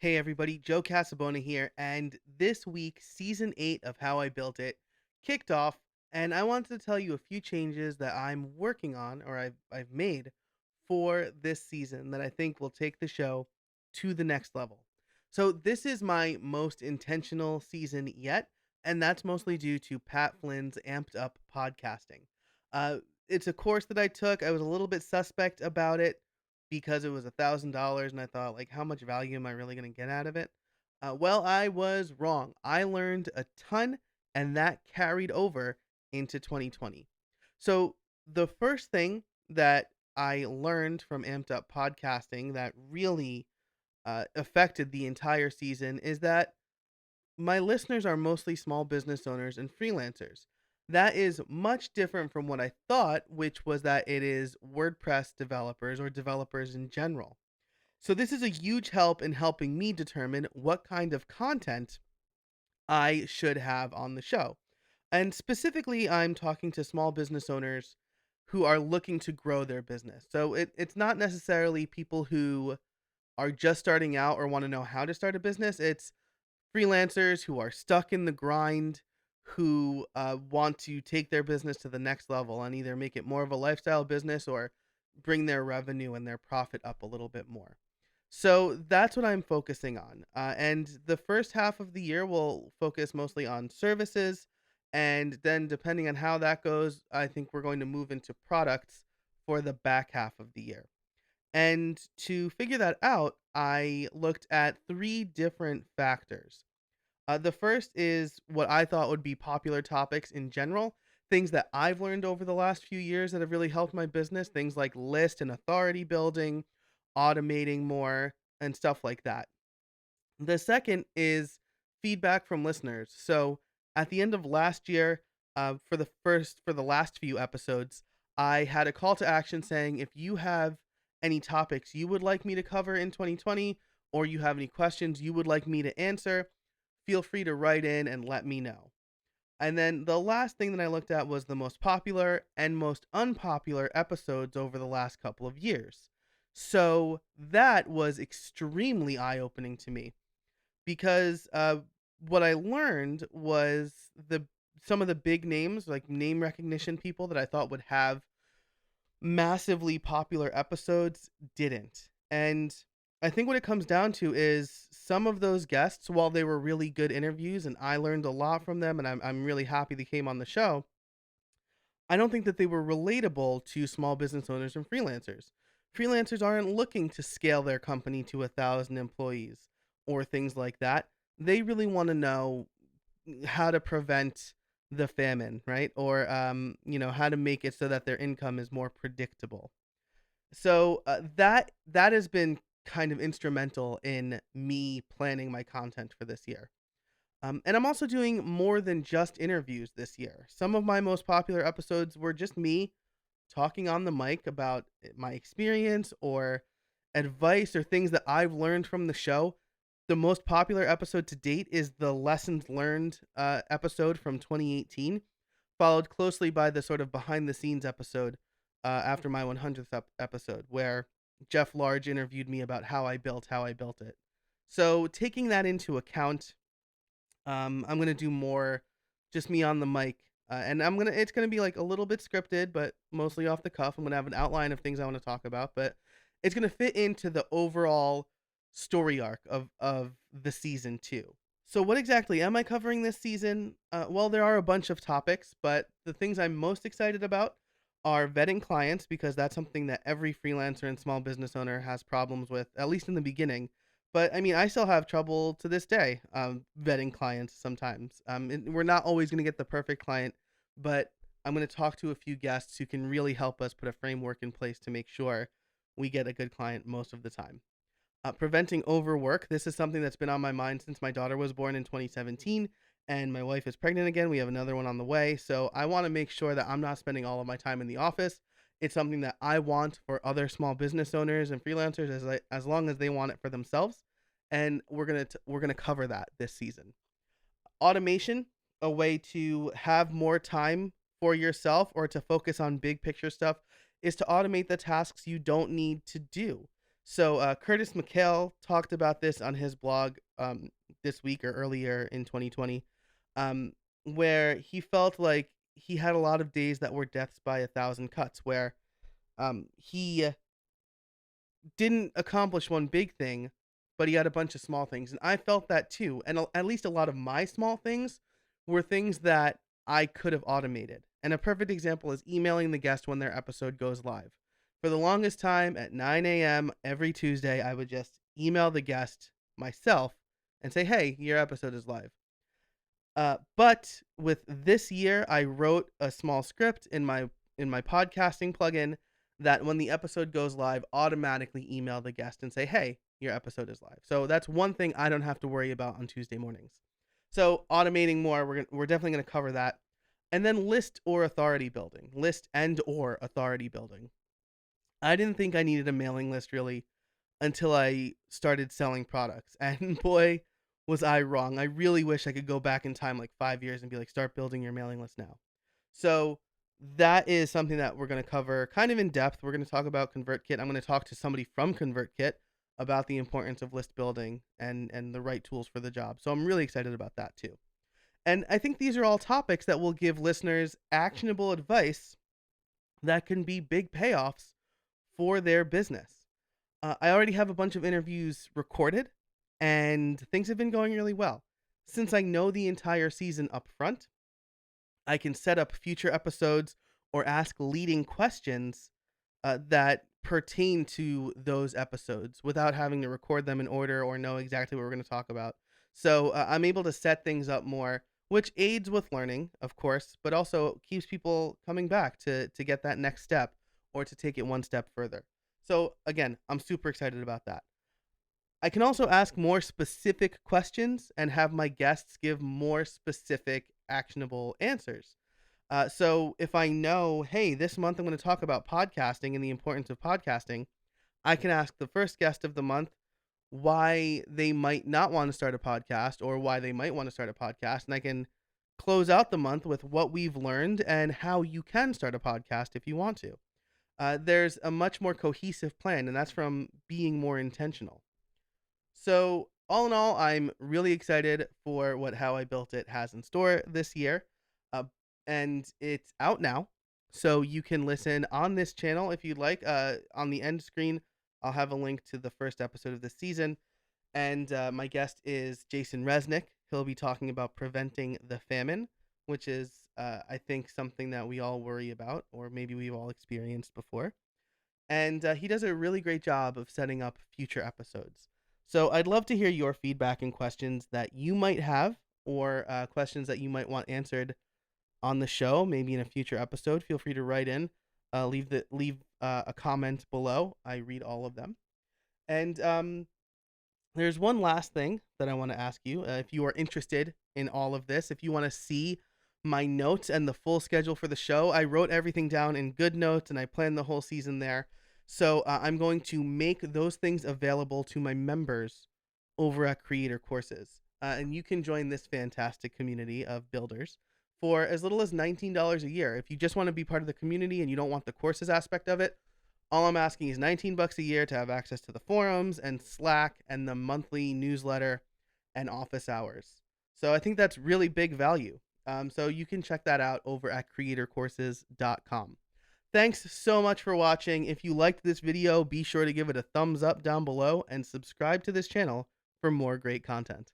Hey everybody, Joe Casabona here, and this week, season 8 of How I Built It kicked off, and I wanted to tell you a few changes that I'm working on or I've made for this season that I think will take the show to the next level. So, this is my most intentional season yet, and that's mostly due to Pat Flynn's Amped Up podcasting. Uh, it's a course that I took. I was a little bit suspect about it because it was $1,000 and I thought, like, how much value am I really going to get out of it? Well, I was wrong. I learned a ton, and that carried over into 2020. So the first thing that I learned from Amped Up podcasting that really affected the entire season is that my listeners are mostly small business owners and freelancers. That is much different from what I thought, which was that it is WordPress developers or developers in general. So, this is a huge help in helping me determine what kind of content I should have on the show. And specifically, I'm talking to small business owners who are looking to grow their business. So, it's not necessarily people who are just starting out or want to know how to start a business. It's freelancers who are stuck in the grind, who want to take their business to the next level and either make it more of a lifestyle business or bring their revenue and their profit up a little bit more. So that's what I'm focusing on. And the first half of the year will focus mostly on services. And then, depending on how that goes, I think we're going to move into products for the back half of the year. And to figure that out, I looked at three different factors. The first is what I thought would be popular topics in general, things that I've learned over the last few years that have really helped my business, things like list and authority building, automating more, and stuff like that. The second is feedback from listeners. So at the end of last year, for the last few episodes, I had a call to action saying if you have any topics you would like me to cover in 2020, or you have any questions you would like me to answer, feel free to write in and let me know. And then the last thing that I looked at was the most popular and most unpopular episodes over the last couple of years. So that was extremely eye opening to me because what I learned was the some of the big names, like name recognition people that I thought would have massively popular episodes, didn't. And I think what it comes down to is some of those guests, while they were really good interviews and I learned a lot from them, and I'm really happy they came on the show, I don't think that they were relatable to small business owners and freelancers. Freelancers aren't looking to scale their company to 1,000 employees or things like that. They really want to know how to prevent the famine, right? Or how to make it so that their income is more predictable. So that has been kind of instrumental in me planning my content for this year. And I'm also doing more than just interviews this year. Some of my most popular episodes were just me talking on the mic about my experience or advice or things that I've learned from the show. The most popular episode to date is the lessons learned episode from 2018, followed closely by the sort of behind the scenes episode after my 100th episode, where Jeff Large interviewed me about how I built it. So taking that into account, I'm gonna do more just me on the mic, and it's gonna be like a little bit scripted, but mostly off the cuff. I'm gonna have an outline of things I want to talk about, but it's gonna fit into the overall story arc of the season two. So what exactly am I covering this season? Well, there are a bunch of topics, but the things I'm most excited about are vetting clients because that's something that every freelancer and small business owner has problems with, at least in the beginning. But I mean, I still have trouble to this day vetting clients sometimes. We're not always going to get the perfect client, but I'm going to talk to a few guests who can really help us put a framework in place to make sure we get a good client most of the time. Preventing overwork. This is something that's been on my mind since my daughter was born in 2017 and my wife is pregnant again. We have another one on the way. So I want to make sure that I'm not spending all of my time in the office. It's something that I want for other small business owners and freelancers as long as they want it for themselves. And we're going to cover that this season. Automation, a way to have more time for yourself or to focus on big picture stuff, is to automate the tasks you don't need to do. So Curtis McHale talked about this on his blog this week or earlier in 2020, um, where he felt like he had a lot of days that were deaths by a thousand cuts, where he didn't accomplish one big thing, but he had a bunch of small things. And I felt that too. And at least a lot of my small things were things that I could have automated. And a perfect example is emailing the guest when their episode goes live. For the longest time at 9 a.m. every Tuesday, I would just email the guest myself and say, hey, your episode is live. But with this year, I wrote a small script in my podcasting plugin that when the episode goes live, automatically email the guest and say, "Hey, your episode is live." So that's one thing I don't have to worry about on Tuesday mornings. So automating more, we're definitely going to cover that, and then list and or authority building. I didn't think I needed a mailing list really until I started selling products. And boy, was I wrong. I really wish I could go back in time like 5 years and be like, start building your mailing list now. So that is something that we're going to cover kind of in depth. We're going to talk about ConvertKit. I'm going to talk to somebody from ConvertKit about the importance of list building and the right tools for the job. So I'm really excited about that too. And I think these are all topics that will give listeners actionable advice that can be big payoffs for their business. I already have a bunch of interviews recorded, and things have been going really well. Since I know the entire season up front, I can set up future episodes or ask leading questions that pertain to those episodes without having to record them in order or know exactly what we're going to talk about. So I'm able to set things up more, which aids with learning, of course, but also keeps people coming back to get that next step or to take it one step further. So again, I'm super excited about that. I can also ask more specific questions and have my guests give more specific, actionable answers. So if I know, hey, this month I'm going to talk about podcasting and the importance of podcasting, I can ask the first guest of the month why they might not want to start a podcast or why they might want to start a podcast. And I can close out the month with what we've learned and how you can start a podcast if you want to. There's a much more cohesive plan, and that's from being more intentional. So, all in all, I'm really excited for what How I Built It has in store this year. Uh, and it's out now. So, you can listen on this channel if you'd like. On the end screen, I'll have a link to the first episode of this season. And my guest is Jason Resnick. He'll be talking about preventing the famine, which is, I think, something that we all worry about, or maybe we've all experienced before. And he does a really great job of setting up future episodes. So I'd love to hear your feedback and questions that you might have, or questions that you might want answered on the show, maybe in a future episode. Feel free to write in, leave a comment below. I read all of them. And there's one last thing that I want to ask you. If you are interested in all of this, if you want to see my notes and the full schedule for the show, I wrote everything down in GoodNotes and I planned the whole season there. So I'm going to make those things available to my members over at Creator Courses. And you can join this fantastic community of builders for as little as $19 a year. If you just want to be part of the community and you don't want the courses aspect of it, all I'm asking is $19 a year to have access to the forums and Slack and the monthly newsletter and office hours. So I think that's really big value. So you can check that out over at creatorcourses.com. Thanks so much for watching. If you liked this video, be sure to give it a thumbs up down below and subscribe to this channel for more great content.